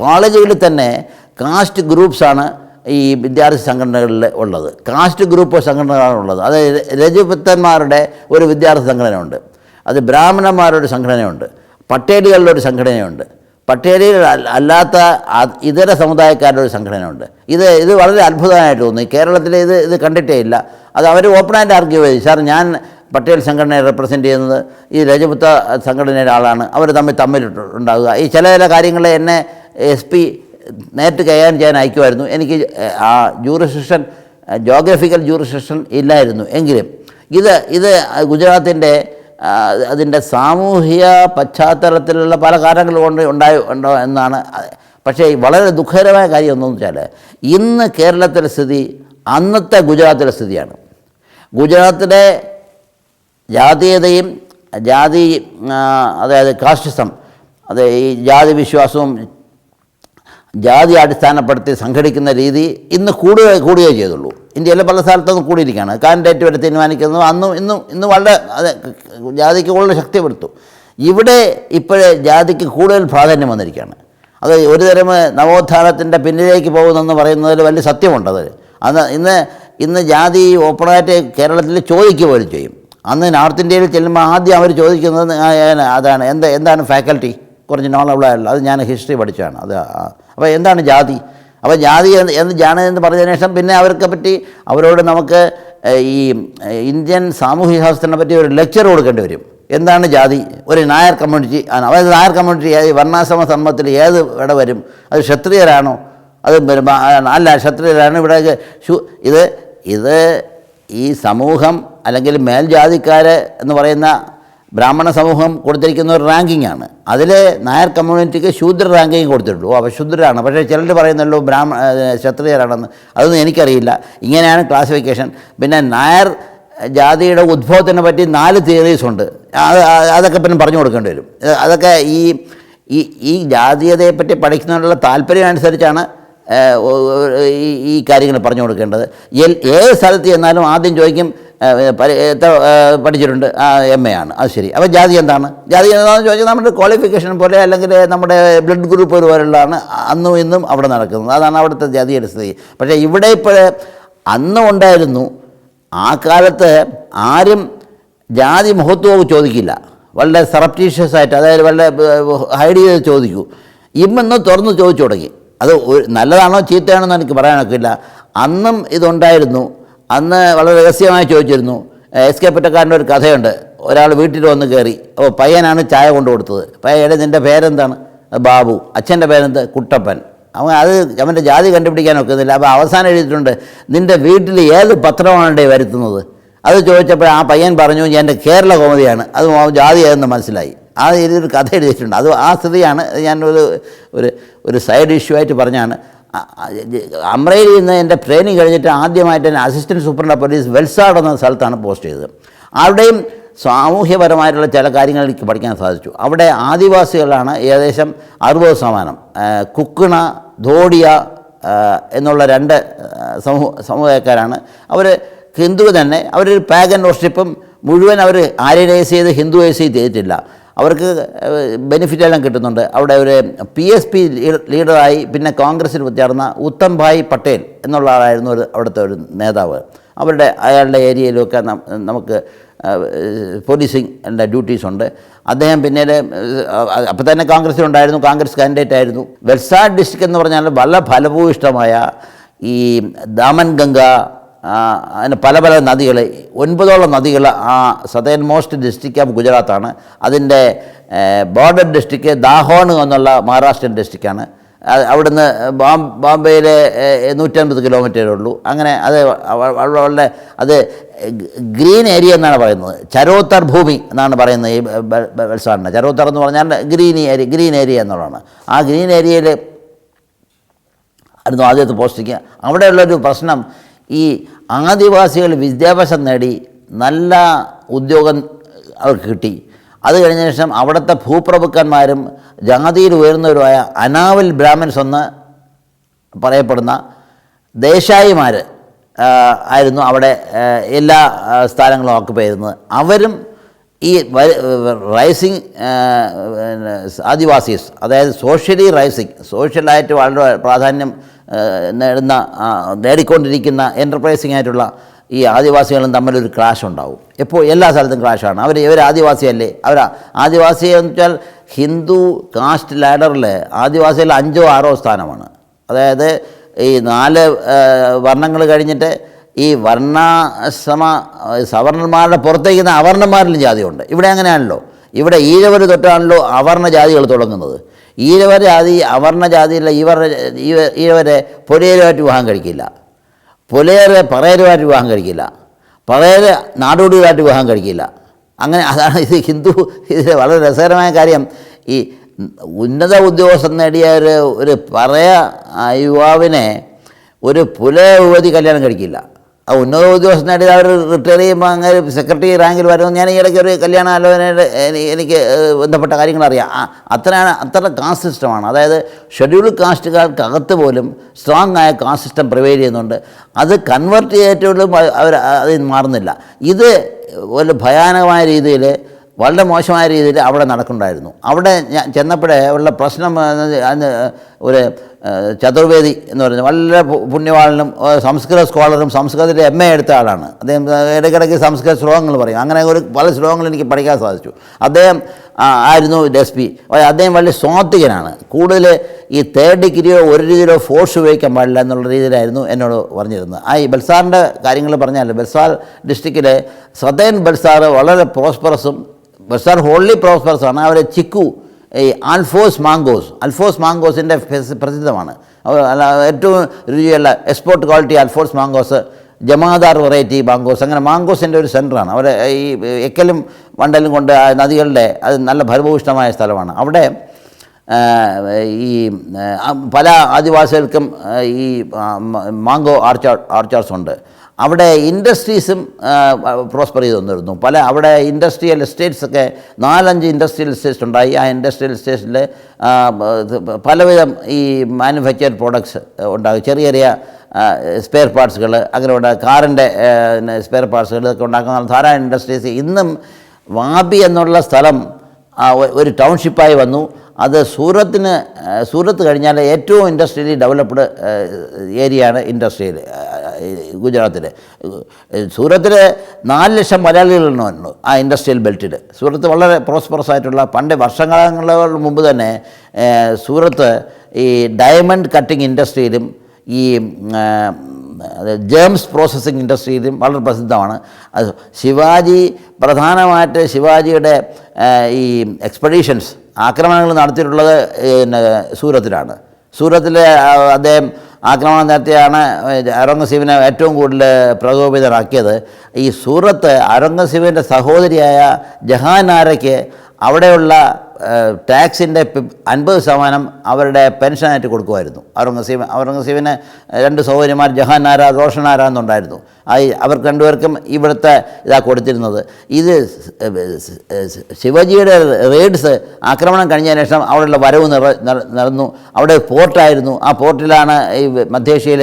കോളേജുകളിൽ തന്നെ കാസ്റ്റ് ഗ്രൂപ്പ്സാണ് ഈ വിദ്യാർത്ഥി സംഘടനകളിൽ ഉള്ളത്. കാസ്റ്റ് ഗ്രൂപ്പ് സംഘടനകളാണുള്ളത്. അത് രജപുത്രന്മാരുടെ ഒരു വിദ്യാർത്ഥി സംഘടനയുണ്ട്, അത് ബ്രാഹ്മണന്മാരുടെ സംഘടനയുണ്ട്, പട്ടേലുകളുടെ ഒരു സംഘടനയുണ്ട്, പട്ടേലികൾ അല്ലാത്ത ഇതര സമുദായക്കാരുടെ ഒരു സംഘടനയുണ്ട്. ഇത് വളരെ അത്ഭുതമായിട്ട് തോന്നി. കേരളത്തിൽ ഇത് കണ്ടിട്ടേ ഇല്ല. അത് അവർ ഓപ്പണായിട്ട് ആർഗ്യൂ ചെയ്തു, സാർ ഞാൻ പട്ടേൽ സംഘടനയെ റെപ്രസെൻ്റ് ചെയ്യുന്നത് ഈ രജപുത്ര സംഘടനയുടെ ആളാണ്, അവർ തമ്മിലുണ്ടാകുക. ഈ ചില കാര്യങ്ങളെ എന്നെ SP നേരിട്ട് കൈകാര്യം ചെയ്യാൻ അയക്കുമായിരുന്നു. എനിക്ക് ആ ജോഗ്രഫിക്കൽ ജൂറിസ്ഡിക്ഷൻ ഇല്ലായിരുന്നു. എങ്കിലും ഇത് ഗുജറാത്തിൻ്റെ അതിൻ്റെ സാമൂഹിക പശ്ചാത്തലത്തിലുള്ള പല കാരണങ്ങൾ കൊണ്ട് ഉണ്ടോ എന്നാണ്. പക്ഷേ വളരെ ദുഃഖകരമായ കാര്യം എന്താണെന്ന് വെച്ചാൽ ഇന്ന് കേരളത്തിലെ സ്ഥിതി അന്നത്തെ ഗുജറാത്തിലെ സ്ഥിതിയാണ്. ഗുജറാത്തിലെ ജാതീയതയും അതായത് കാസ്റ്റിസം, അത് ഈ ജാതി വിശ്വാസവും ജാതി അടിസ്ഥാനപ്പെടുത്തി സംഘടിക്കുന്ന രീതി ഇന്ന് കൂടുകയേ ചെയ്തുള്ളൂ. ഇന്ത്യയിലെ പല സ്ഥലത്തൊന്നും കൂടിയിരിക്കുകയാണ്. കാൻഡിഡേറ്റ് വരെ തീരുമാനിക്കുന്നത് ഇന്നും വളരെ ജാതിക്ക് കൂടുതൽ ശക്തി കൊടുത്തു. ഇവിടെ ഇപ്പോഴേ ജാതിക്ക് കൂടുതൽ പ്രാധാന്യം വന്നിരിക്കുകയാണ്. അത് ഒരു തരം നവോത്ഥാനത്തിൻ്റെ പിന്നിലേക്ക് പോകുന്നെന്ന് പറയുന്നതിൽ വലിയ സത്യമുണ്ടത്. ഇന്ന് ജാതി ഓപ്പണായിട്ട് കേരളത്തിൽ ചോദിക്കുക പോലും ചെയ്യും. അന്ന് നോർത്ത് ഇന്ത്യയിൽ ചെല്ലുമ്പോൾ ആദ്യം അവർ ചോദിക്കുന്നത് അതാണ്, എന്താണ് ഫാക്കൽറ്റി, കുറച്ച് നോളബിളായുള്ള, അത് ഞാൻ ഹിസ്റ്ററി പഠിച്ചതാണ്. അപ്പോൾ എന്താണ് ജാതി, അപ്പോൾ ജാതി എന്ന് പറഞ്ഞതിന് ശേഷം പിന്നെ അവർക്ക് പറ്റി അവരോട് നമുക്ക് ഈ ഇന്ത്യൻ സാമൂഹ്യ ശാസ്ത്രത്തിനെ പറ്റി ഒരു ലെക്ചർ കൊടുക്കേണ്ടി വരും. എന്താണ് ജാതി, ഒരു നായർ കമ്മ്യൂണിറ്റി ആണ്, അതായത് നായർ കമ്മ്യൂണിറ്റി വർണ്ണാശ്രമ ധർമ്മത്തിൽ ഏത് ഇവിടെ വരും, അത് ക്ഷത്രിയരാണോ, അത് അല്ല ക്ഷത്രിയരാണ് ഇവിടെ. ഇത് ഈ സമൂഹം അല്ലെങ്കിൽ മേൽജാതിക്കാർ എന്ന് പറയുന്ന ബ്രാഹ്മണ സമൂഹം കൊടുത്തിരിക്കുന്ന ഒരു റാങ്കിങ് ആണ്. അതിൽ നായർ കമ്മ്യൂണിറ്റിക്ക് ശൂദ്ര റാങ്കിങ് കൊടുത്തിട്ടുള്ളൂ. അപ്പോൾ ശൂദ്രരാണ്. പക്ഷേ ചിലർ പറയുന്നല്ലോ ക്ഷത്രിയരാണെന്ന്. അതൊന്നും എനിക്കറിയില്ല. ഇങ്ങനെയാണ് ക്ലാസിഫിക്കേഷൻ. പിന്നെ നായർ ജാതിയുടെ ഉദ്ഭവത്തിനെ പറ്റി 4 തിയറീസ് ഉണ്ട്. അതൊക്കെ പിന്നെ പറഞ്ഞു കൊടുക്കേണ്ടി വരും. അതൊക്കെ ഈ ജാതീയതയെപ്പറ്റി പഠിക്കുന്നതിനുള്ള താല്പര്യം അനുസരിച്ചാണ് ഈ കാര്യങ്ങൾ പറഞ്ഞു കൊടുക്കേണ്ടത്. ഏത് സ്ഥലത്ത് ചെന്നാലും ആദ്യം ചോദിക്കും പഠിച്ചിട്ടുണ്ട്, MA ആണ്, അത് ശരി. അപ്പോൾ ജാതി എന്താണെന്ന് ചോദിച്ചാൽ നമ്മുടെ ക്വാളിഫിക്കേഷൻ പോലെ അല്ലെങ്കിൽ നമ്മുടെ ബ്ലഡ് ഗ്രൂപ്പ് പോലുള്ളതാണ് അന്നും ഇന്നും അവിടെ നടക്കുന്നത്. അതാണ് അവിടുത്തെ ജാതിയുടെ സ്ഥിതി. പക്ഷേ ഇവിടെ അന്നും ഉണ്ടായിരുന്നു. ആ കാലത്ത് ആരും ജാതി മഹത്വവും ചോദിക്കില്ല, വളരെ സർപ്റ്റീഷ്യസ് ആയിട്ട്, അതായത് വളരെ ഹൈഡ് ചെയ്ത് ചോദിക്കൂ. ഇന്ന് തുറന്ന് ചോദിച്ചു തുടങ്ങി. അത് നല്ലതാണോ ചീത്തയാണോ എന്ന് എനിക്ക് പറയാനൊക്കില്ല. അന്നും ഇതുണ്ടായിരുന്നു. അന്ന് വളരെ രഹസ്യമായി ചോദിച്ചിരുന്നു. SK പൊറ്റക്കാരൻ്റെ ഒരു കഥയുണ്ട്. ഒരാൾ വീട്ടിൽ വന്ന് കയറി. അപ്പോൾ പയ്യനാണ് ചായ കൊണ്ടു കൊടുത്തത്. പയ്യനെ നിൻ്റെ പേരെന്താണ്? ബാബു. അച്ഛൻ്റെ പേരെന്ത്? കുട്ടപ്പൻ. അവൻ്റെ ജാതി കണ്ടുപിടിക്കാൻ ഒക്കുന്നില്ല. അപ്പോൾ അവസാനം എഴുതിയിട്ടുണ്ട്, നിൻ്റെ വീട്ടിൽ ഏത് പത്രമാണ് വരുത്തുന്നത്? അത് ചോദിച്ചപ്പോൾ ആ പയ്യൻ പറഞ്ഞു, എൻ്റെ കേരള കോമതിയാണ്, അത് ജാതി ഏതെന്ന് മനസ്സിലായി. ഇതിലൊരു കഥ എഴുതിയിട്ടുണ്ട്. ആ സ്ഥിതിയാണ് ഞാൻ ഒരു സൈഡ് ഇഷ്യൂ ആയിട്ട് പറഞ്ഞാണ്. അമ്രയിൽ നിന്ന് എൻ്റെ ട്രെയിനിങ് കഴിഞ്ഞിട്ട് ആദ്യമായിട്ട് എന്നെ അസിസ്റ്റൻറ്റ് സൂപ്രണ്ട് ഓഫ് പോലീസ് വെൽസാഡ് എന്ന സ്ഥലത്താണ് പോസ്റ്റ് ചെയ്തത്. അവിടെയും സാമൂഹ്യപരമായിട്ടുള്ള ചില കാര്യങ്ങൾ എനിക്ക് പഠിക്കാൻ സാധിച്ചു. അവിടെ ആദിവാസികളാണ് ഏകദേശം 60%. കുക്കിണ, ധോഡിയ എന്നുള്ള 2 സമൂഹക്കാരാണ്. അവർ ഹിന്ദു തന്നെ. അവരൊരു പാഗൻ വർഷിപ്പും മുഴുവൻ അവർ ആര്യനൈസ് ചെയ്ത് ഹിന്ദുവൈസ് ചെയ്തിട്ടില്ല. അവർക്ക് ബെനിഫിറ്റെല്ലാം കിട്ടുന്നുണ്ട്. അവിടെ ഒരു PSP ലീഡറായി പിന്നെ കോൺഗ്രസ്സിൽ ചേർന്ന ഉത്തം ഭായ് പട്ടേൽ എന്നുള്ള ആളായിരുന്നു അവിടുത്തെ ഒരു നേതാവ്. അയാളുടെ ഏരിയയിലൊക്കെ നമുക്ക് പോലീസിങ് ഡ്യൂട്ടീസുണ്ട്. അദ്ദേഹം പിന്നീട് അപ്പോൾ തന്നെ കോൺഗ്രസ്സിലുണ്ടായിരുന്നു, കോൺഗ്രസ് കാൻഡിഡേറ്റ് ആയിരുന്നു. വെൽസാഡ് ഡിസ്ട്രിക്റ്റ് എന്ന് പറഞ്ഞാൽ വളരെ ഫലഭൂയിഷ്ടമായ ഈ ദാമൻ ഗംഗ, അതിന് പല നദികൾ, 9ഓളം നദികൾ ആ സദേൺ മോസ്റ്റ് ഡിസ്ട്രിക്റ്റ് ഓഫ് ഗുജറാത്താണ്. അതിൻ്റെ ബോർഡർ ഡിസ്ട്രിക്റ്റ് ദാഹോൺ എന്നുള്ള മഹാരാഷ്ട്രൻ ഡിസ്ട്രിക്റ്റാണ്. അവിടുന്ന് ബോംബെയിലെ 150 കിലോമീറ്ററേ ഉള്ളൂ. അങ്ങനെ അത് ഗ്രീൻ ഏരിയ എന്നാണ് പറയുന്നത്. ചരോത്തർ ഭൂമി എന്നാണ് പറയുന്നത് ഈ വെൽസാഡിന്. ചരോത്തർ എന്ന് പറഞ്ഞാൽ ഗ്രീൻ ഏരിയ എന്നുള്ളതാണ്. ആ ഗ്രീൻ ഏരിയയിൽ ആയിരുന്നു ആദ്യത്തെ പോസ്റ്റിങ്. അവിടെയുള്ളൊരു പ്രശ്നം, ഈ ആദിവാസികൾ വിദ്യാഭ്യാസം നേടി നല്ല ഉദ്യോഗം അവർക്ക് കിട്ടി. അത് കഴിഞ്ഞ ശേഷം അവിടുത്തെ ഭൂപ്രഭുക്കന്മാരും ജാതിയിൽ ഉയർന്നവരുമായ അനാവൽ ബ്രാഹ്മിൻസ് എന്ന് പറയപ്പെടുന്ന ദേശായിമാർ ആയിരുന്നു അവിടെ എല്ലാ സ്ഥലങ്ങളും ഓക്കുപൈ ചെയ്യുന്നത്. അവരും ഈ റൈസിങ് ആദിവാസീസ്, അതായത് സോഷ്യലി റൈസിങ്, സോഷ്യലായിട്ട് വളരെ പ്രാധാന്യം നേടിക്കൊണ്ടിരിക്കുന്ന എൻ്റർപ്രൈസിങ് ആയിട്ടുള്ള ഈ ആദിവാസികളും തമ്മിലൊരു ക്ലാഷ് ഉണ്ടാവും. എപ്പോൾ എല്ലാ സ്ഥലത്തും ക്ലാഷാണ്. ഇവർ ആദിവാസിയല്ലേ, ആദിവാസി എന്ന് വെച്ചാൽ ഹിന്ദു കാസ്റ്റ് ലാഡറിൽ ആദിവാസിയിൽ 5ഓ 6ഓ സ്ഥാനമാണ്. അതായത് ഈ 4 വർണ്ണങ്ങൾ കഴിഞ്ഞിട്ട് ഈ സവർണന്മാരുടെ പുറത്തേക്കുന്ന അവർണന്മാരിലും ജാതിയുണ്ട്. ഇവിടെ അങ്ങനെയാണല്ലോ. ഇവിടെ ഈഴവർ തൊട്ടാണല്ലോ അവർണ ജാതികൾ തുടങ്ങുന്നത്. ഈഴവ ജാതി അവർണ ജാതിയിലെ ഈഴവരെ പുലയരുമായിട്ട് വിവാഹം കഴിക്കില്ല, പുലയരെ പറയരുമായിട്ട് വിവാഹം കഴിക്കില്ല, പറയര് നാടോടികളായിട്ട് വിവാഹം കഴിക്കില്ല. അങ്ങനെ അതാണ് ഇത് ഹിന്ദു. ഇതിൽ വളരെ രസകരമായ കാര്യം, ഈ ഉന്നത ഉദ്യോഗസ്ഥൻ നേടിയ ഒരു പറയ യുവാവിനെ ഒരു പുലയ യുവതി കല്യാണം കഴിക്കില്ല. ആ ഉന്നത ഉദ്യോഗസ്ഥൻ നേടിയത് അവർ റിട്ടയർ ചെയ്യുമ്പോൾ അങ്ങനെ സെക്രട്ടറി റാങ്കിൽ വരുമ്പോൾ ഞാൻ ഈ ഇടയ്ക്ക് ഒരു കല്യാണ ആലോചനയുടെ എനിക്ക് ബന്ധപ്പെട്ട കാര്യങ്ങൾ അറിയാം. അത്ര കാസ്റ്റ് സിസ്റ്റമാണ്. അതായത് ഷെഡ്യൂൾഡ് കാസ്റ്റുകാർക്കകത്ത് പോലും സ്ട്രോങ് ആയ കാസ്റ്റ് സിസ്റ്റം പ്രിവെയിൽ ചെയ്യുന്നുണ്ട്. അത് കൺവേർട്ട് ചെയ്തിട്ടും അവർ അതിൽ മാറുന്നില്ല. ഇത് ഒരു ഭയാനകമായ രീതിയിൽ, വളരെ മോശമായ രീതിയിൽ അവിടെ നടക്കുന്നുണ്ടായിരുന്നു. അവിടെ ഞാൻ ചെന്നപ്പോഴേ ഉള്ള പ്രശ്നം ഒരു ചതുർവേദി എന്ന് പറയുന്നത് വളരെ പുണ്യവാളനും സംസ്കൃത സ്കോളറും സംസ്കൃതത്തിൽ MA എടുത്ത ആളാണ്. അദ്ദേഹം ഇടയ്ക്കിടയ്ക്ക് സംസ്കൃത ശ്ലോകങ്ങൾ പറയും. അങ്ങനെ പല ശ്ലോകങ്ങൾ എനിക്ക് പഠിക്കാൻ സാധിച്ചു. അദ്ദേഹം ആയിരുന്നു SP. അദ്ദേഹം വലിയ സ്വാത്വികനാണ്. കൂടുതൽ ഈ 3rd ഡിഗ്രിയോ 1 ഡിഗ്രിയോ ഫോഴ്സ് ഉപയോഗിക്കാൻ പാടില്ല എന്നുള്ള രീതിയിലായിരുന്നു എന്നോട് പറഞ്ഞിരുന്നത്. ഈ ബൽസാറിൻ്റെ കാര്യങ്ങൾ പറഞ്ഞാൽ, ബൽസാർ ഡിസ്ട്രിക്റ്റിലെ സദേൺ ബൽസാർ വളരെ പ്രോസ്പറസും, ബൽസാർ ഹോൾലി പ്രോസ്പറസ് ആണ്. അവരെ ചിക്കു, ഈ അൽഫോസ് മാങ്കോസിൻ്റെ പ്രസിദ്ധമാണ്. ഏറ്റവും രുചിയുള്ള export quality Alphonso mangoes, Jamadar variety mangoes, അങ്ങനെ മാങ്കോസിൻ്റെ ഒരു സെൻറ്ററാണ്. അവർ ഈ എക്കലും വണ്ടലും കൊണ്ട് നദികളുടെ അത് നല്ല ഫലഭൂയിഷ്ടമായ സ്ഥലമാണ്. അവിടെ ഈ പല ആദിവാസികൾക്കും ഈ മാങ്കോ ഓർച്ചാർഡ്സ് ഉണ്ട്. അവിടെ ഇൻഡസ്ട്രീസും പ്രോസ്പർ ചെയ്ത് വന്നിരുന്നു. അവിടെ ഇൻഡസ്ട്രിയൽ എസ്റ്റേറ്റ്സൊക്കെ 4-5 ഇൻഡസ്ട്രിയൽ എസ്റ്റേറ്റ്സ് ഉണ്ടായി. ആ ഇൻഡസ്ട്രിയൽ എസ്റ്റേറ്റ്സിൽ പലവിധം ഈ മാനുഫാക്ചർഡ് പ്രോഡക്ട്സ് ഉണ്ടാകും. ചെറിയ സ്പെയർ പാർട്സുകൾ, അങ്ങനെയുള്ള കാറിൻ്റെ സ്പെയർ പാർട്സുകൾ ഇതൊക്കെ ഉണ്ടാക്കുന്ന ധാരാളം ഇൻഡസ്ട്രീസ്. ഇന്നും വാബി എന്നുള്ള സ്ഥലം ഒരു ടൗൺഷിപ്പായി വന്നു. അത് സൂറത്ത് കഴിഞ്ഞാൽ ഏറ്റവും ഇൻഡസ്ട്രിയലി ഡെവലപ്ഡ് ഏരിയയാണ് ഇൻഡസ്ട്രിയൽ ഗുജറാത്തിൽ. സൂറത്തിൽ 4 ലക്ഷം മലയാളികളുണ്ട് ആ ഇൻഡസ്ട്രിയൽ ബെൽറ്റിൽ. സൂറത്ത് വളരെ പ്രോസ്പറസ് ആയിട്ടുള്ള, പണ്ട് വർഷങ്ങൾക്ക് മുമ്പ് തന്നെ സൂറത്ത് ഈ ഡയമണ്ട് കട്ടിങ് ഇൻഡസ്ട്രിയിലും ഈ ജേംസ് പ്രോസസ്സിങ് ഇൻഡസ്ട്രിയിലും വളരെ പ്രസിദ്ധമാണ്. അത് പ്രധാനമായിട്ട് ശിവാജിയുടെ ഈ എക്സ്പെഡീഷൻസ്, ആക്രമണങ്ങൾ നടത്തിയിട്ടുള്ളത് സൂറത്തിലാണ്. സൂറത്തിൽ അദ്ദേഹം ആക്രമണം നടത്തിയാണ് ഔറംഗസീബിനെ ഏറ്റവും കൂടുതൽ പ്രകോപിതരാക്കിയത്. ഈ സൂറത്ത് ഔറംഗസീബിൻ്റെ സഹോദരിയായ ജഹാനാരയ്ക്ക് അവിടെയുള്ള ടാക്സിൻ്റെ 50% അവരുടെ പെൻഷനായിട്ട് കൊടുക്കുമായിരുന്നു. ഔറംഗസീബിന് 2 സഹോദരിമാർ ജഹാനാര, റോഷനാര എന്നുണ്ടായിരുന്നു. അവർക്ക് 2 പേർക്കും ഇവിടുത്തെ കൊടുത്തിരുന്നത്. ഇത് ശിവജിയുടെ റെയ്ഡ്സ് ആക്രമണം കഴിഞ്ഞതിന് ശേഷം അവിടെയുള്ള വരവ് നടന്നു. അവിടെ പോർട്ടായിരുന്നു. ആ പോർട്ടിലാണ് ഈ മധ്യേഷ്യയിൽ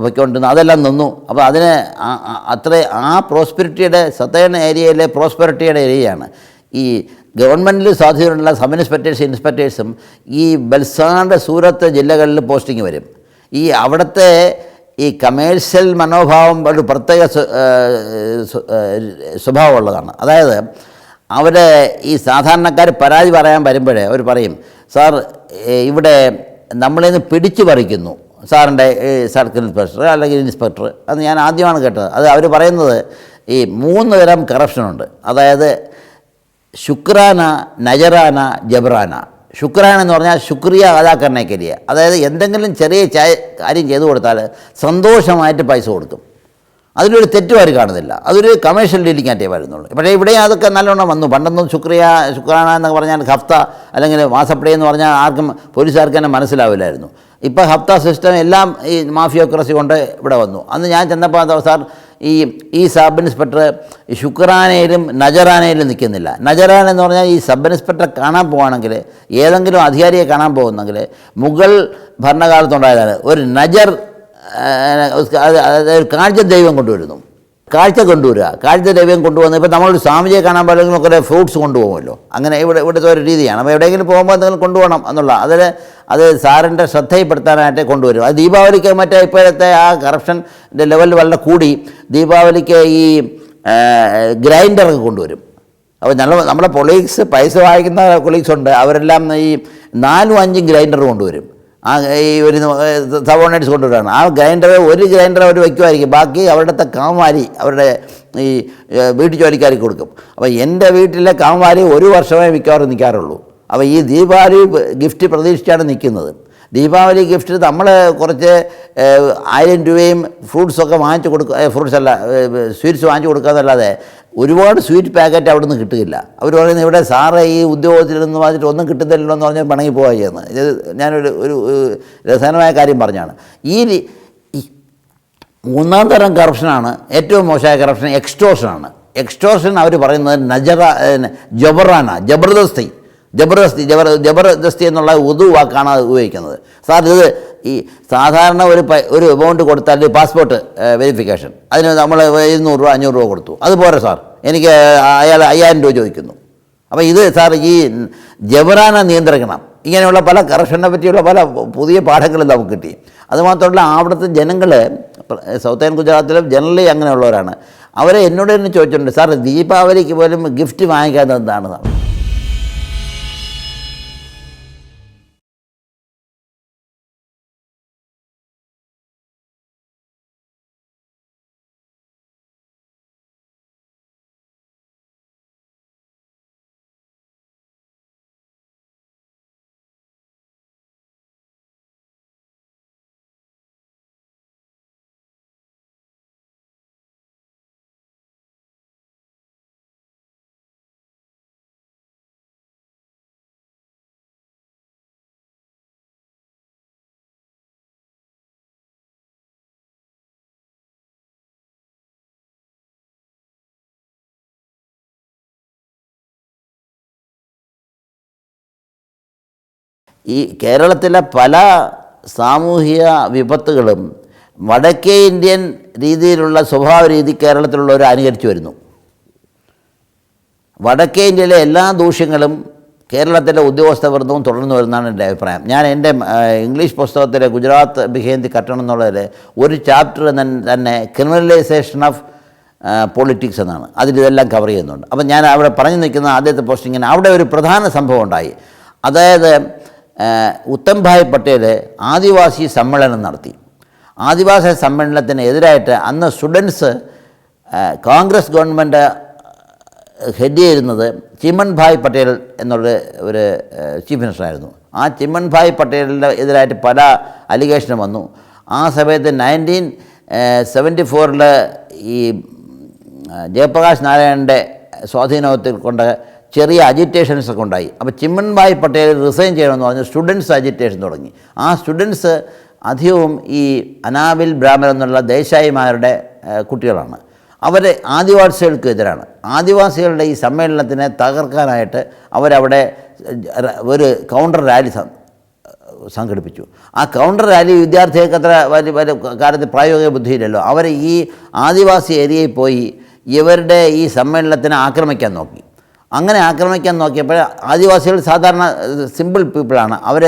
പൊയ്ക്കൊണ്ടിരുന്നത്. അതെല്ലാം നിന്നു. അപ്പോൾ അതിന് ആ പ്രോസ്പെരിറ്റിയുടെ സത്തേൺ ഏരിയയിലെ പ്രോസ്പെരിറ്റിയുടെ ഏരിയയാണ്. ഈ ഗവൺമെൻറ്റിൽ സ്വാധീനമുള്ള സബ് ഇൻസ്പെക്ടേഴ്സും ഈ ബൽസാറിൻ്റെ സൂറത്ത് ജില്ലകളിൽ പോസ്റ്റിംഗ് വരും. ഈ അവിടുത്തെ ഈ കമേഴ്ഷ്യൽ മനോഭാവം ഒരു പ്രത്യേക സ്വഭാവമുള്ളതാണ്. അതായത് അവിടെ ഈ സാധാരണക്കാർ പരാതി പറയാൻ വരുമ്പോഴേ അവർ പറയും, സാർ ഇവിടെ നമ്മളിന്ന് പിടിച്ചു പറിക്കുന്നു സാറിൻ്റെ സർക്കിൾ ഇൻസ്പെക്ടർ അല്ലെങ്കിൽ ഇൻസ്പെക്ടർ. അത് ഞാൻ ആദ്യമാണ് കേട്ടത്. അത് അവർ പറയുന്നത് ഈ 3 തരം കറപ്ഷനുണ്ട്. അതായത് ശുക്രാന, നജറാന, ജബറാന. ശുക്രാന എന്ന് പറഞ്ഞാൽ ശുക്രിയ അദാ കർനെ കെ ലിയെ, അതായത് എന്തെങ്കിലും ചെറിയ കാര്യം ചെയ്തു കൊടുത്താൽ സന്തോഷമായിട്ട് പൈസ കൊടുക്കും. അതിലൊരു തെറ്റുമാർ കാണുന്നില്ല. അതൊരു കമേഴ്ഷ്യൽ ഡീലിംഗ് ആയിട്ടേ വരുന്നുള്ളൂ. പക്ഷേ ഇവിടെ അതൊക്കെ നല്ലോണം വന്നു. പണ്ടൊന്നും ശുക്രാന എന്നൊക്കെ പറഞ്ഞാൽ ഹഫ്ത അല്ലെങ്കിൽ മാസപ്പടി എന്ന് പറഞ്ഞാൽ പോലീസുകാർക്ക് തന്നെ മനസ്സിലാവില്ലായിരുന്നു. ഇപ്പോൾ ഹഫ്ത സിസ്റ്റം എല്ലാം ഈ മാഫിയോക്രസി കൊണ്ട് ഇവിടെ വന്നു. അന്ന് ഞാൻ ചെന്നപ്പോൾ സാർ ഈ സബ് ഇൻസ്പെക്ടർ ശുക്രാനയിലും നജറാനയിലും നിൽക്കുന്നില്ല. നജറാന എന്ന് പറഞ്ഞാൽ ഈ സബ് ഇൻസ്പെക്ടറെ കാണാൻ പോവുകയാണെങ്കിൽ, ഏതെങ്കിലും അധികാരിയെ കാണാൻ പോകുന്നെങ്കിൽ മുഗൾ ഭരണകാലത്തുണ്ടായതാണ് ഒരു നജർ, അതായത് കാഴ്ച ദൈവം കൊണ്ടുവരുന്നു. കാഴ്ച കൊണ്ടുവരിക, കാഴ്ച ദ്രവ്യം കൊണ്ടുവന്ന് ഇപ്പോൾ നമ്മളൊരു സ്വാമിജിയെ കാണാൻ പാടില്ലെങ്കിൽ കുറേ ഫ്രൂട്ട്സ് കൊണ്ടുപോകുമല്ലോ, അങ്ങനെ ഇവിടുത്തെ ഒരു രീതിയാണ്. അപ്പോൾ എവിടെയെങ്കിലും പോകുമ്പോൾ എന്തെങ്കിലും കൊണ്ടുപോകണം എന്നുള്ള അത് സാറിൻ്റെ ശ്രദ്ധയിൽപ്പെടുത്താനായിട്ട് കൊണ്ടുവരും. അത് ദീപാവലിക്ക് മറ്റേ ഇപ്പോഴത്തെ ആ കറപ്ഷൻ്റെ ലെവൽ വളരെ കൂടി ദീപാവലിക്ക് ഈ ഗ്രൈൻഡറൊക്കെ കൊണ്ടുവരും. അപ്പോൾ നമ്മുടെ കൊളീഗ്സ് പൈസ വാങ്ങിക്കുന്ന കൊളീഗ്സ് ഉണ്ട്, അവരെല്ലാം ഈ 4-5 ഗ്രൈൻഡർ കൊണ്ടുവരും. ഈ ഒരു സബോർഡിനേറ്റ്സ് കൊണ്ടുവരാണ്. ആ ഗ്രൈൻഡർ ഒരു ഗ്രൈൻഡർ അവർ വയ്ക്കുമായിരിക്കും, ബാക്കി അവരുടെ കാമാരി അവരുടെ ഈ വീട്ടു ജോലിക്കാർക്ക് കൊടുക്കും. അപ്പോൾ എൻ്റെ വീട്ടിലെ കാമാരി ഒരു വർഷമേ മിക്കവാറും നിൽക്കാറുള്ളൂ. അപ്പോൾ ഈ ദീപാവലി ഗിഫ്റ്റ് പ്രതീക്ഷിച്ചാണ് നിൽക്കുന്നത്. ദീപാവലി ഗിഫ്റ്റ് നമ്മൾ കുറച്ച് 1000 രൂപയും ഫ്രൂട്ട്സൊക്കെ വാങ്ങിച്ച് കൊടുക്കുക, ഫ്രൂട്ട്സ് അല്ല സ്വീറ്റ്സ് വാങ്ങിച്ച് കൊടുക്കാന്നല്ലാതെ ഒരുപാട് സ്വീറ്റ് പാക്കറ്റ് അവിടെ നിന്ന് കിട്ടുകയില്ല. അവർ പറയുന്നത് ഇവിടെ സാറ് ഈ ഉദ്യോഗത്തിൽ നിന്ന് പറഞ്ഞിട്ട് ഒന്നും കിട്ടുന്നില്ലല്ലോ എന്ന് പറഞ്ഞാൽ പിണങ്ങി പോവുക ചെയ്യുന്നത്. ഇത് ഞാനൊരു രസകരമായ കാര്യം പറഞ്ഞാണ്. ഈ മൂന്നാം തരം കറപ്ഷനാണ് ഏറ്റവും മോശമായ കറപ്ഷൻ. എക്സ്റ്റോർഷനാണ്. എക്സ്റ്റോർഷൻ അവർ പറയുന്നത് ജബർദസ്തി എന്നുള്ള ഉദു വാക്കാണ് അത് ഉപയോഗിക്കുന്നത്. സാർ ഇത് ഈ സാധാരണ ഒരു എമൗണ്ട് കൊടുത്താൽ പാസ്പോർട്ട് വെരിഫിക്കേഷൻ അതിന് നമ്മൾ 200 രൂപ 500 രൂപ കൊടുത്തു, അതുപോലെ സാർ എനിക്ക് അയാൾ 5000 രൂപ ചോദിക്കുന്നു. അപ്പോൾ ഇത് സാർ ഈ ജബറാന നിയന്ത്രിക്കണം. ഇങ്ങനെയുള്ള പല കറപ്ഷനെ പറ്റിയുള്ള പല പുതിയ പാഠങ്ങളും നമുക്ക് കിട്ടി. അതുമാത്രമല്ല അവിടുത്തെ ജനങ്ങൾ സൗത്തേൺ ഗുജറാത്തിലും ജനറലി അങ്ങനെയുള്ളവരാണ്. അവരെ എന്നോട് തന്നെ ചോദിച്ചിട്ടുണ്ട്, സാർ ദീപാവലിക്ക് പോലും ഗിഫ്റ്റ് വാങ്ങിക്കാത്തത് എന്താണ്? ഈ കേരളത്തിലെ പല സാമൂഹിക വിപത്തുകളും വടക്കേ ഇന്ത്യൻ രീതിയിലുള്ള സ്വഭാവ രീതി കേരളത്തിലുള്ളവർ അനുകരിച്ചു വരുന്നു. വടക്കേ ഇന്ത്യയിലെ എല്ലാ ദൂഷ്യങ്ങളും കേരളത്തിലെ ഉദ്യോഗസ്ഥ വൃന്ദവും തുടർന്നു വരുന്നതാണ് എൻ്റെ അഭിപ്രായം. ഞാൻ എൻ്റെ ഇംഗ്ലീഷ് പുസ്തകത്തിലെ ഗുജറാത്ത് ബിഹേന്തി കട്ടണം എന്നുള്ളതിൽ ഒരു ചാപ്റ്റർ തന്നെ ക്രിമിനലൈസേഷൻ ഓഫ് പൊളിറ്റിക്സ് എന്നാണ്. അതിലിതെല്ലാം കവർ ചെയ്യുന്നുണ്ട്. അപ്പം ഞാൻ അവിടെ പറഞ്ഞു നിൽക്കുന്ന ആദ്യത്തെ പോസ്റ്റിങ്ങിന് അവിടെ ഒരു പ്രധാന സംഭവം ഉണ്ടായി. അതായത് ഉത്തംഭായ് പട്ടേൽ ആദിവാസി സമ്മേളനം നടത്തി. ആദിവാസി സമ്മേളനത്തിന് എതിരായിട്ട് അന്ന് സ്റ്റുഡൻസ് കോൺഗ്രസ് ഗവൺമെൻറ് ഹെഡ് ചെയ്യുന്നത് ചിമൻഭായ് പട്ടേൽ എന്നുള്ള ഒരു ചീഫ് മിനിസ്റ്ററായിരുന്നു. ആ ചിമൻഭായ് പട്ടേലിൻ്റെ എതിരായിട്ട് പല അലിഗേഷനും വന്നു. ആ സമയത്ത് 1974 ഈ ജയപ്രകാശ് നാരായണൻ്റെ സ്വാധീനത്തിൽ കൊണ്ട് ചെറിയ അജിറ്റേഷൻസൊക്കെ ഉണ്ടായി. അപ്പോൾ ചിമൻഭായ് പട്ടേൽ റിസൈൻ ചെയ്യണമെന്ന് പറഞ്ഞ് സ്റ്റുഡൻസ് അജിറ്റേഷൻ തുടങ്ങി. ആ സ്റ്റുഡൻസ് അധികവും ഈ അനാബിൽ ബ്രാഹ്മൺ എന്നുള്ള ദേശായിമാരുടെ കുട്ടികളാണ്. അവർ ആദിവാസികൾക്ക് എതിരാണ്. ആദിവാസികളുടെ ഈ സമ്മേളനത്തിനെ തകർക്കാനായിട്ട് അവരവിടെ ഒരു കൗണ്ടർ റാലി സംഘടിപ്പിച്ചു. ആ കൗണ്ടർ റാലി വിദ്യാർത്ഥികൾക്ക് അത്ര വലിയ കാര്യത്തിൽ പ്രായോഗിക ബുദ്ധിയില്ലല്ലോ. അവർ ഈ ആദിവാസി ഏരിയയിൽ പോയി ഇവരുടെ ഈ സമ്മേളനത്തിനെ ആക്രമിക്കാൻ നോക്കി. അങ്ങനെ ആക്രമിക്കാൻ നോക്കിയപ്പോൾ ആദിവാസികൾ സാധാരണ സിമ്പിൾ പീപ്പിളാണ്. അവർ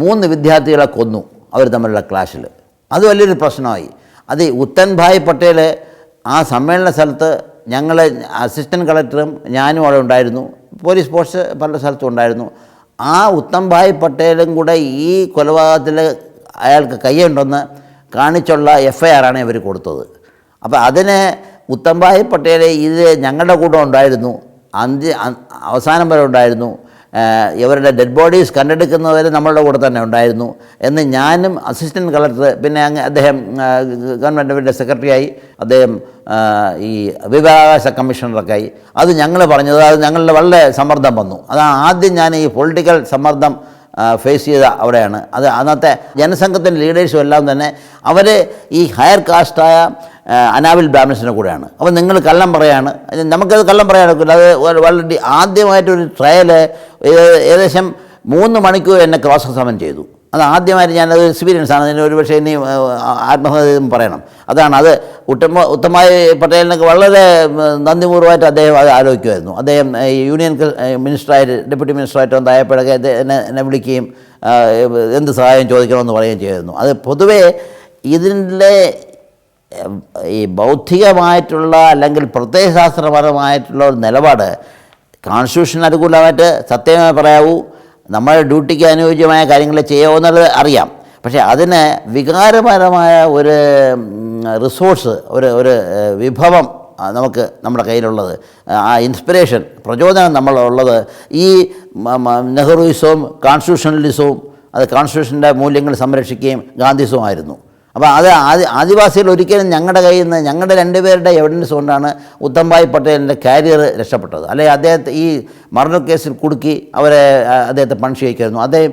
3 വിദ്യാർത്ഥികളെ കൊന്നു അവർ തമ്മിലുള്ള ക്ലാഷിൽ. അത് വലിയൊരു പ്രശ്നമായി. അത് ഉത്തൻഭായ് പട്ടേൽ ആ സമ്മേളന സ്ഥലത്ത് ഞങ്ങൾ അസിസ്റ്റൻറ്റ് കളക്ടറും ഞാനും അവിടെ ഉണ്ടായിരുന്നു, പോലീസ് ഫോഴ്സ് പല സ്ഥലത്തും ഉണ്ടായിരുന്നു. ആ ഉത്തംഭായ് പട്ടേലും കൂടെ ഈ കൊലപാതകത്തിൽ അയാൾക്ക് കയ്യുണ്ടെന്ന് കാണിച്ചുള്ള FIR ആണ് ഇവർ കൊടുത്തത്. അപ്പോൾ അതിന് ഉത്തംഭായ് പട്ടേൽ ഇത് ഞങ്ങളുടെ കൂടെ ഉണ്ടായിരുന്നു, അവസാനം വരെ ഉണ്ടായിരുന്നു, ഇവരുടെ ഡെഡ് ബോഡീസ് കണ്ടെടുക്കുന്നവരെ നമ്മളുടെ കൂടെ തന്നെ ഉണ്ടായിരുന്നു എന്ന് ഞാനും അസിസ്റ്റൻറ്റ് കളക്ടർ, പിന്നെ അദ്ദേഹം ഗവൺമെൻറ്റിൻ്റെ സെക്രട്ടറിയായി, അദ്ദേഹം ഈ വിവരാവകാശ കമ്മീഷണറൊക്കെ ആയി. അത് ഞങ്ങൾ പറഞ്ഞത്, അത് ഞങ്ങളുടെ വളരെ സമ്മർദ്ദം വന്നു. അതാണ് ആദ്യം ഞാൻ ഈ പൊളിറ്റിക്കൽ സമ്മർദ്ദം ഫേസ് ചെയ്ത അവിടെയാണ്. അത് അന്നത്തെ ജനസംഘത്തിൻ്റെ ലീഡേഴ്സും എല്ലാം തന്നെ അവർ ഈ ഹയർ കാസ്റ്റായ അനാബിൽ ബ്രാഹ്മിൻസിൻ്റെ കൂടെയാണ്. അപ്പോൾ നിങ്ങൾ കള്ളം പറയാണ്, നമുക്കത് കള്ളം പറയാനൊക്കില്ല. അത് വളരെ ആദ്യമായിട്ടൊരു ട്രയൽ ഏകദേശം 3 മണിക്കൂർ എന്നെ ക്രോസ് എക്സാമിൻ ചെയ്തു. അത് ആദ്യമായിട്ട് ഞാനത് എക്സ്പീരിയൻസ് ആണ്. അതിന് ഒരു പക്ഷേ ഇനി ആത്മഹത്യ പറയണം. അതാണ് അത് ഉത്തമായി പട്ടേലിനൊക്കെ വളരെ നന്ദിപൂർവ്വമായിട്ട് അദ്ദേഹം അത് ആലോചിക്കുമായിരുന്നു. അദ്ദേഹം യൂണിയൻ മിനിസ്റ്ററായിട്ട് ഡെപ്യൂട്ടി മിനിസ്റ്ററായിട്ട് വന്നായപ്പോഴൊക്കെ എന്നെ വിളിക്കുകയും എന്ത് സഹായം ചോദിക്കണമെന്ന് പറയുകയും ചെയ്യുമായിരുന്നു. അത് പൊതുവേ ഇതിൻ്റെ ഈ ബൗദ്ധികമായിട്ടുള്ള അല്ലെങ്കിൽ പ്രത്യയശാസ്ത്രപരമായിട്ടുള്ള ഒരു നിലപാട് കോൺസ്റ്റിറ്റ്യൂഷൻ അനുകൂലമായിട്ട് സത്യമായി പറയാവൂ, നമ്മുടെ ഡ്യൂട്ടിക്ക് അനുയോജ്യമായ കാര്യങ്ങൾ ചെയ്യാവുന്നത് അറിയാം. പക്ഷേ അതിന് വികാരപരമായ ഒരു റിസോഴ്സ്, ഒരു വിഭവം നമുക്ക് നമ്മുടെ കയ്യിലുള്ളത്, ആ ഇൻസ്പിറേഷൻ, പ്രചോദനം നമ്മളുള്ളത് ഈ നെഹ്റുയിസവും കോൺസ്റ്റിറ്റ്യൂഷണലിസവും അത് കോൺസ്റ്റിറ്റ്യൂഷൻ്റെ മൂല്യങ്ങൾ സംരക്ഷിക്കുകയും ഗാന്ധിസവുമായിരുന്നു. അപ്പോൾ അത് ആദിവാസികൾ ഒരിക്കലും ഞങ്ങളുടെ കയ്യിൽ നിന്ന് ഞങ്ങളുടെ രണ്ടുപേരുടെ എവിഡൻസ് കൊണ്ടാണ് ഉത്തംഭായ് പട്ടേലിൻ്റെ കാരിയർ രക്ഷപ്പെട്ടത്. അല്ലെങ്കിൽ അദ്ദേഹത്തെ ഈ മർഡർ കേസിൽ കുടുക്കി അദ്ദേഹത്തെ പണിഷ് ചെയ്യിക്കുമായിരുന്നു. അദ്ദേഹം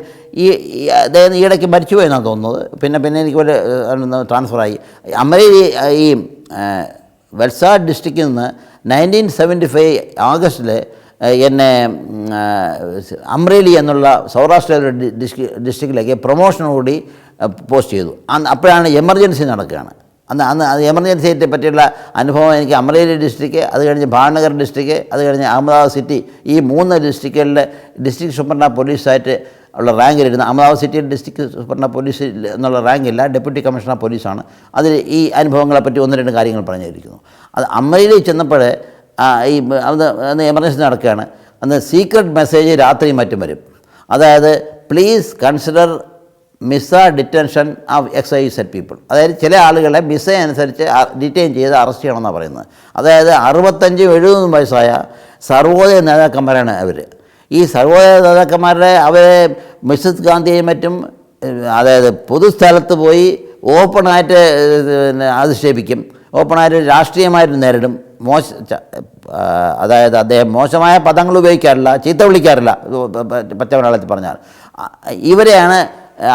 ഈയിടയ്ക്ക് മരിച്ചുപോയെന്നാണ് തോന്നുന്നത്. പിന്നെ എനിക്ക് ഒരു ട്രാൻസ്ഫറായി. അമരേലി ഈ വൽസാഡ് ഡിസ്ട്രിക്റ്റിൽ നിന്ന് 1975 ആഗസ്റ്റിൽ എന്നെ അമ്രേലി എന്നുള്ള സൗരാഷ്ട്രയിലെ ഡിസ്ട്രിക്റ്റിലേക്ക് പ്രൊമോഷനോടുകൂടി പോസ്റ്റ് ചെയ്തു. അപ്പോഴാണ് എമർജൻസി നടക്കുകയാണ്. അന്ന് എമർജൻസിയെ പറ്റിയുള്ള അനുഭവം എനിക്ക് അമരേലി ഡിസ്ട്രിക്റ്റ്, അത് കഴിഞ്ഞ് ഭാവനഗർ ഡിസ്ട്രിക്റ്റ്, അത് കഴിഞ്ഞ് അഹമ്മദാബാദ് സിറ്റി, ഈ 3 ഡിസ്ട്രിക്റ്റുകളിലെ ഡിസ്ട്രിക്ട് സൂപ്രണ്ട് പോലീസായിട്ട് ഉള്ള റാങ്കിലിരുന്ന അഹമ്മദാബാദ് സിറ്റിയിൽ ഡിസ്ട്രിക്ട് സൂപ്രണ്ട് പോലീസ് എന്നുള്ള റാങ്കില്ല, ഡെപ്യൂട്ടി കമ്മീഷണർ പോലീസാണ്. അതിൽ ഈ അനുഭവങ്ങളെപ്പറ്റി 1-2 കാര്യങ്ങൾ പറഞ്ഞിരിക്കുന്നു. അത് അമരേലി ചെന്നപ്പോൾ അന്ന് എമർജൻസി നടക്കുകയാണ്. അന്ന് സീക്രട്ട് മെസ്സേജ് രാത്രിയും മറ്റും വരും. അതായത് please consider MISA detention of excised people. അതായത് ചില ആളുകളെ മിസ അനുസരിച്ച് ഡിറ്റെയിൻ ചെയ്ത് അറസ്റ്റ് ചെയ്യണമെന്നാണ് പറയുന്നത്. അതായത് 65-70 വയസ്സായ സർവോദയ നേതാക്കന്മാരാണ് അവർ. ഈ സർവോദയ നേതാക്കന്മാരുടെ അവരെ മിസസ് ഗാന്ധിയെയും മറ്റും അതായത് പൊതുസ്ഥലത്ത് പോയി ഓപ്പണായിട്ട് അധിക്ഷേപിക്കും, ഓപ്പണായിട്ട് രാഷ്ട്രീയമായിട്ട് നേരിടും. അതായത് അദ്ദേഹം മോശമായ പദങ്ങൾ ഉപയോഗിക്കാറില്ല, ചീത്ത വിളിക്കാറില്ല, പച്ചമലയാളത്തിൽ പറഞ്ഞാൽ. ഇവരെയാണ്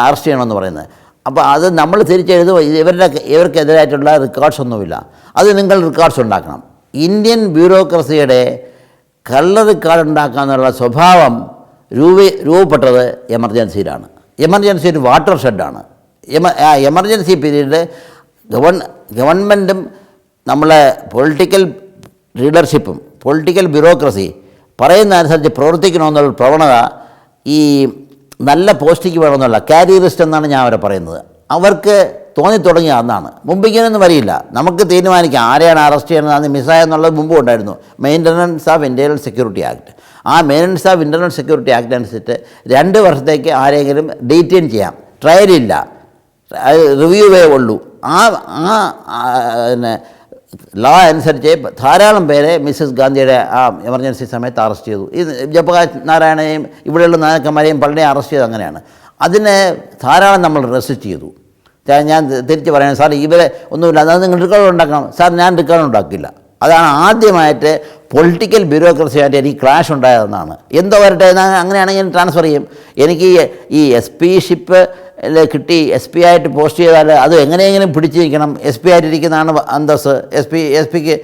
അറസ്റ്റ് ചെയ്യണമെന്ന് പറയുന്നത്. അപ്പോൾ അത് നമ്മൾ തിരിച്ചെഴുതും, ഇവർക്കെതിരായിട്ടുള്ള റെക്കോർഡ്സ് ഒന്നുമില്ല. അത് നിങ്ങൾ റെക്കോർഡ്സ് ഉണ്ടാക്കണം. ഇന്ത്യൻ ബ്യൂറോക്രസിയുടെ കള്ള റെക്കോർഡ് ഉണ്ടാക്കാനുള്ള സ്വഭാവം രൂപപ്പെട്ടത് എമർജൻസിയിലാണ്. എമർജൻസി ഒരു വാട്ടർ ഷെഡാണ്. എമർജൻസി പീരീഡിൽ ഗവൺമെൻറ്റും നമ്മളെ പൊളിറ്റിക്കൽ ലീഡർഷിപ്പും പൊളിറ്റിക്കൽ ബ്യൂറോക്രസി പറയുന്ന അനുസരിച്ച് പ്രവർത്തിക്കണമെന്നുള്ള പ്രവണത ഈ നല്ല പോസ്റ്റിക്ക് വേണമെന്നുള്ള കാരിയറിസ്റ്റ് എന്നാണ് ഞാൻ അവരെ പറയുന്നത്. അവർക്ക് തോന്നിത്തുടങ്ങിയ അന്നാണ്. മുമ്പ് ഇങ്ങനെയൊന്നും വരില്ല. നമുക്ക് തീരുമാനിക്കാം ആരെയാണ് അറസ്റ്റ് ചെയ്യുന്നത്. അന്ന് മിസ്സായ എന്നുള്ളത് മുമ്പ് ഉണ്ടായിരുന്നു. Maintenance of internal security act. ആ maintenance of internal security act അനുസരിച്ച് 2 വർഷത്തേക്ക് ആരെങ്കിലും ഡീറ്റെയിൻ ചെയ്യാം. ട്രയലില്ല, റിവ്യൂവേ ഉള്ളൂ. പിന്നെ ലോ അനുസരിച്ച് ധാരാളം പേരെ മിസ്സസ് ഗാന്ധിയുടെ ആ എമർജൻസി സമയത്ത് അറസ്റ്റ് ചെയ്തു. ഈ ജയപ്രകാശ് നാരായണനെയും ഇവിടെയുള്ള നേതാക്കന്മാരെയും പലരെയും അറസ്റ്റ് ചെയ്ത് അങ്ങനെയാണ്. അതിനെ ധാരാളം നമ്മൾ റെസിസ്റ്റ് ചെയ്തു. ഞാൻ തിരിച്ച് പറയണം, സാർ ഇവരെ ഒന്നുമില്ല, അത് നിങ്ങൾ റെക്കോർഡ് ഉണ്ടാക്കണം. സാർ ഞാൻ റെക്കോർഡ് ഉണ്ടാക്കില്ല. അതാണ് ആദ്യമായിട്ട് പൊളിറ്റിക്കൽ ബ്യൂറോക്രസിയായിട്ട് എനിക്ക് ക്ലാഷ് ഉണ്ടായതെന്നാണ്. എന്തോ വരട്ടെ, അങ്ങനെയാണെങ്കിൽ ട്രാൻസ്ഫർ ചെയ്യും. എനിക്ക് ഈ SP ഷിപ്പ് കിട്ടി, SP ആയിട്ട് പോസ്റ്റ് ചെയ്താൽ അത് എങ്ങനെയെങ്കിലും പിടിച്ചിരിക്കണം. SP ആയിട്ടിരിക്കുന്നതാണ് അന്തസ്സ്. SP-ക്ക്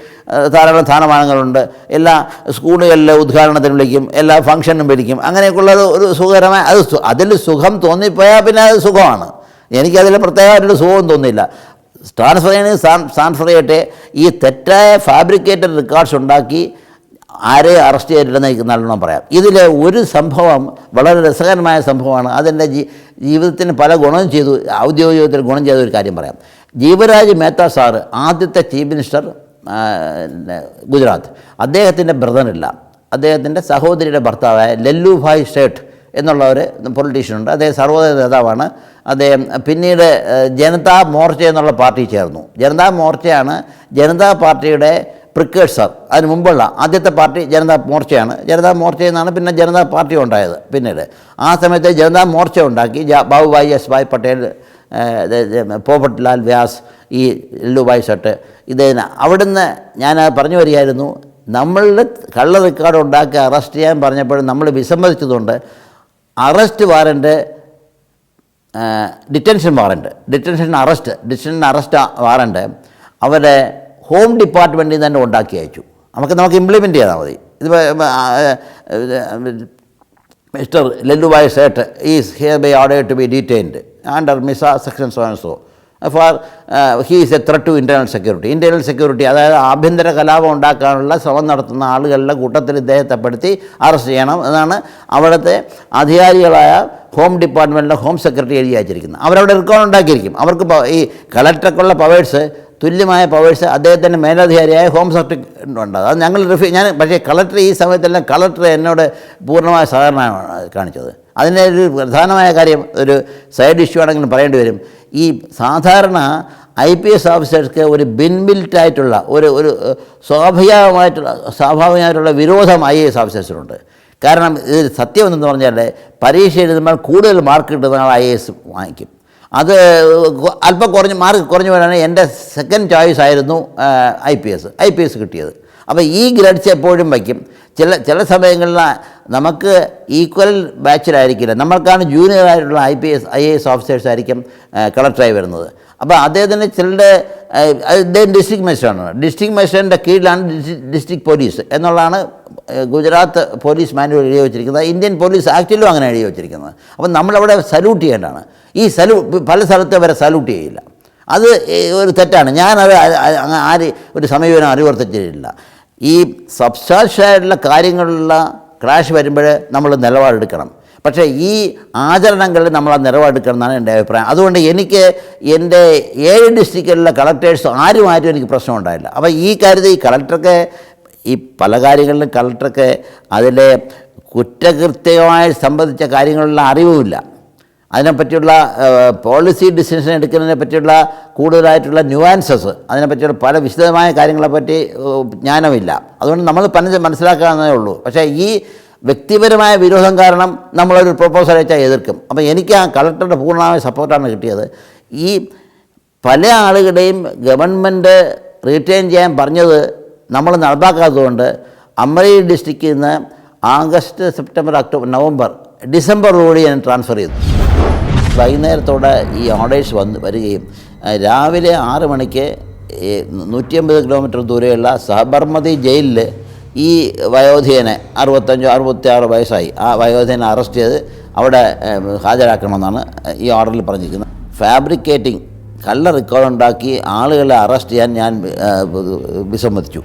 ധാരാളം സ്ഥാനമാനങ്ങളുണ്ട്. എല്ലാ സ്കൂളുകളിലെ ഉദ്ഘാടനത്തിന് വിളിക്കും, എല്ലാ ഫംഗ്ഷനും വിളിക്കും. അങ്ങനെയൊക്കെയുള്ളത് ഒരു സുഖകരമായ അതിൽ സുഖം തോന്നിപ്പോയാൽ പിന്നെ അത് സുഖമാണ്. എനിക്കതിൽ പ്രത്യേകമായിട്ടൊരു സുഖം തോന്നിയില്ല. ട്രാൻസ്ഫർ ട്രാൻസ്ഫർ ചെയ്യട്ടെ. ഈ തെറ്റായ ഫാബ്രിക്കേറ്റഡ് റെക്കോർഡ്സ് ഉണ്ടാക്കി ആരെ അറസ്റ്റ് ചെയ്തിട്ടുണ്ടെന്ന് എനിക്ക് നല്ലോണം പറയാം. ഇതിൽ ഒരു സംഭവം വളരെ രസകരമായ സംഭവമാണ്. അതെൻ്റെ ജീവിതത്തിന് പല ഗുണം ചെയ്തു, ഔദ്യോഗിക ജീവിതത്തിൽ ഗുണം ചെയ്ത ഒരു കാര്യം പറയാം. ജീവരാജ് മേത്ത സാറ്, ആദ്യത്തെ ചീഫ് മിനിസ്റ്റർ ഗുജറാത്ത്, അദ്ദേഹത്തിൻ്റെ ബ്രദറില്ല, അദ്ദേഹത്തിൻ്റെ സഹോദരിയുടെ ഭർത്താവായ ലല്ലുഭായ് സേഠ് എന്നുള്ള ഒരു പൊളിറ്റീഷ്യനുണ്ട്. അദ്ദേഹം സർവോദയ നേതാവാണ്. അദ്ദേഹം പിന്നീട് ജനതാ മോർച്ച എന്നുള്ള പാർട്ടി ചേർന്നു. ജനതാ മോർച്ചയാണ് ജനതാ പാർട്ടിയുടെ പ്രിക്കേഴ്സർ. അതിന് മുമ്പുള്ള ആദ്യത്തെ പാർട്ടി ജനതാ മോർച്ചയാണ്. ജനതാ മോർച്ചയിൽ നിന്നാണ് പിന്നെ ജനതാ പാർട്ടി ഉണ്ടായത്. പിന്നീട് ആ സമയത്ത് ജനതാ മോർച്ച ഉണ്ടാക്കി ബാബുഭായ് യെസ്ഭായ് പട്ടേൽ, പോപട്ലാൽ വ്യാസ്, ഈ ലല്ലുഭായ് സേഠ്, ഇതേന അവിടുന്ന് ഞാൻ പറഞ്ഞു വരികയായിരുന്നു. നമ്മളുടെ കള്ള റെക്കോർഡ് ഉണ്ടാക്കി അറസ്റ്റ് ചെയ്യാൻ പറഞ്ഞപ്പോഴും നമ്മൾ വിസമ്മതിച്ചതുകൊണ്ട് arrest warrant, detention arrest warrant അവരെ ഹോം ഡിപ്പാർട്ട്മെൻറ്റിൽ തന്നെ ഉണ്ടാക്കി അയച്ചു. നമുക്ക് ഇംപ്ലിമെൻറ്റ് ചെയ്താൽ മതി. ഇത് Mr. Lelubhai Seth is hereby ordered to be detained under MISA section so and so. For he is a threat to internal security. Internal security, അതായത് ആഭ്യന്തര കലാപം ഉണ്ടാക്കാനുള്ള ശ്രമം നടത്തുന്ന ആളുകളുടെ കൂട്ടത്തിൽ ഇദ്ദേഹത്തെ പെടുത്തി അറസ്റ്റ് ചെയ്യണം എന്നാണ് അവിടുത്തെ അധികാരികളായ ഹോം ഡിപ്പാർട്ട്മെൻറ്റിലെ ഹോം സെക്രട്ടറി എഴുതി അയച്ചിരിക്കുന്നത്. അവരവിടെ റെക്കോർഡ് ഉണ്ടാക്കിയിരിക്കും. അവർക്ക് ഈ കളക്ടർക്കുള്ള പവേഴ്സ്, തുല്യമായ പവേഴ്സ് അദ്ദേഹത്തിൻ്റെ മേലധികാരിയായ ഹോം സെക്രട്ടറി ഉണ്ട്. അത് ഞാൻ പക്ഷേ കളക്ടർ ഈ സമയത്തെല്ലാം കളക്ടർ എന്നോട് പൂർണ്ണമായ സഹകരണമാണ് കാണിച്ചത്. അതിൻ്റെ ഒരു പ്രധാനമായ കാര്യം, ഒരു സൈഡ് ഇഷ്യൂ ആണെങ്കിലും പറയേണ്ടി വരും. ഈ സാധാരണ IPS ഓഫീസേഴ്സ്ക്ക് ഒരു ബിൽറ്റായിട്ടുള്ള ഒരു സ്വാഭാവികമായിട്ടുള്ള വിരോധം IAS ഓഫീസേഴ്സിനുണ്ട്. കാരണം ഇത് സത്യം എന്ന് പറഞ്ഞാൽ പരീക്ഷ എഴുതുമ്പോൾ കൂടുതൽ മാർക്ക് കിട്ടുന്ന ആൾ IAS വാങ്ങിക്കും. അത് അല്പം മാർക്ക് കുറഞ്ഞു വരാണ്. എൻ്റെ സെക്കൻഡ് ചോയ്സ് ആയിരുന്നു IPS കിട്ടിയത്. അപ്പോൾ ഈ ഗ്രേഡ്സ് എപ്പോഴും വയ്ക്കും. ചില സമയങ്ങളിൽ നമുക്ക് ഈക്വൽ ബാച്ചിലായിരിക്കില്ല, നമ്മൾക്കാണ് ജൂനിയറായിട്ടുള്ള IAS ഓഫീസേഴ്സ് ആയിരിക്കും കളക്ടറായി വരുന്നത്. അപ്പോൾ അദ്ദേഹത്തിന് ചിലരുടെ അദ്ദേഹം ഡിസ്ട്രിക്ട് മജിസ്ട്രേറ്റാണ്. ഡിസ്ട്രിക്ട് മജിസ്ട്രേറ്റിൻ്റെ കീഴിലാണ് ഡിസ്ട്രിക്ട് പോലീസ് എന്നുള്ളതാണ് ഗുജറാത്ത് പോലീസ് മാനുവൽ എഴുതി വച്ചിരിക്കുന്നത്. ഇന്ത്യൻ പോലീസ് ആക്ടിലും അങ്ങനെ എഴുതി വച്ചിരിക്കുന്നത്. അപ്പം നമ്മളവിടെ സല്യൂട്ട് ചെയ്യേണ്ടതാണ്. ഈ പല സ്ഥലത്ത് വരെ സല്യൂട്ട് ചെയ്യില്ല. അത് ഒരു തെറ്റാണ്. ഞാനത് ഒരു സമീപനം അനുവർത്തിച്ചിട്ടില്ല. ഈ സബ്സ്റ്റാൻഷ്യലായിട്ടുള്ള കാര്യങ്ങളിലുള്ള ക്രാഷ് വരുമ്പോൾ നമ്മൾ നിലപാടെടുക്കണം. പക്ഷേ ഈ ആചരണങ്ങളിൽ നമ്മൾ ആ നിലപാടെടുക്കണം എന്നാണ് എൻ്റെ അഭിപ്രായം. അതുകൊണ്ട് എനിക്ക് എൻ്റെ 7 ഡിസ്ട്രിക്റ്റിലുള്ള കളക്ടേഴ്സ് ആരും എനിക്ക് പ്രശ്നം ഉണ്ടായില്ല. അപ്പോൾ ഈ കാര്യത്തിൽ ഈ കളക്ടർക്ക് ഈ പല കാര്യങ്ങളിലും കളക്ടർക്ക് അതിലെ കുറ്റകൃത്യമായി സംബന്ധിച്ച കാര്യങ്ങളിലുള്ള അറിവുമില്ല. അതിനെപ്പറ്റിയുള്ള പോളിസി ഡിസിഷൻ എടുക്കുന്നതിനെ പറ്റിയുള്ള കൂടുതലായിട്ടുള്ള ന്യൂവാൻസസ്, അതിനെപ്പറ്റിയുള്ള പല വിശദമായ കാര്യങ്ങളെപ്പറ്റി ജ്ഞാനമില്ല. അതുകൊണ്ട് നമ്മൾ മനസ്സിലാക്കാവുന്നതേ ഉള്ളൂ. പക്ഷേ ഈ വ്യക്തിപരമായ വിരോധം കാരണം നമ്മളൊരു പ്രൊപ്പോസൽ അയച്ചാൽ എതിർക്കും. അപ്പോൾ എനിക്ക് ആ കളക്ടറുടെ പൂർണ്ണമായ സപ്പോർട്ടാണ് കിട്ടിയത്. ഈ പല ആളുകളുടെയും ഗവൺമെൻറ് റീറ്റെയിൻ ചെയ്യാൻ പറഞ്ഞത് നമ്മൾ നടപ്പാക്കാത്തതുകൊണ്ട് അമരേലി ഡിസ്ട്രിക്റ്റിൽ നിന്ന് ആഗസ്റ്റ്, സെപ്റ്റംബർ, ഒക്ടോബർ, നവംബർ, ഡിസംബറിലൂടെ ഞാൻ ട്രാൻസ്ഫർ ചെയ്തു. വൈകുന്നേരത്തോടെ ഈ ഓർഡേഴ്സ് വരികയും രാവിലെ 6 മണിക്ക് 150 കിലോമീറ്റർ ദൂരെയുള്ള സബർമതി ജയിലിൽ ഈ വയോധികനെ 65-66 വയസ്സായി ആ വയോധികനെ അറസ്റ്റ് ചെയ്ത് അവിടെ ഹാജരാക്കണമെന്നാണ് ഈ ഓർഡറിൽ പറഞ്ഞിരിക്കുന്നത്. ഫാബ്രിക്കേറ്റിംഗ്, കള്ള റെക്കോർഡ് ഉണ്ടാക്കി ആളുകളെ അറസ്റ്റ് ചെയ്യാൻ ഞാൻ വിസമ്മതിച്ചു.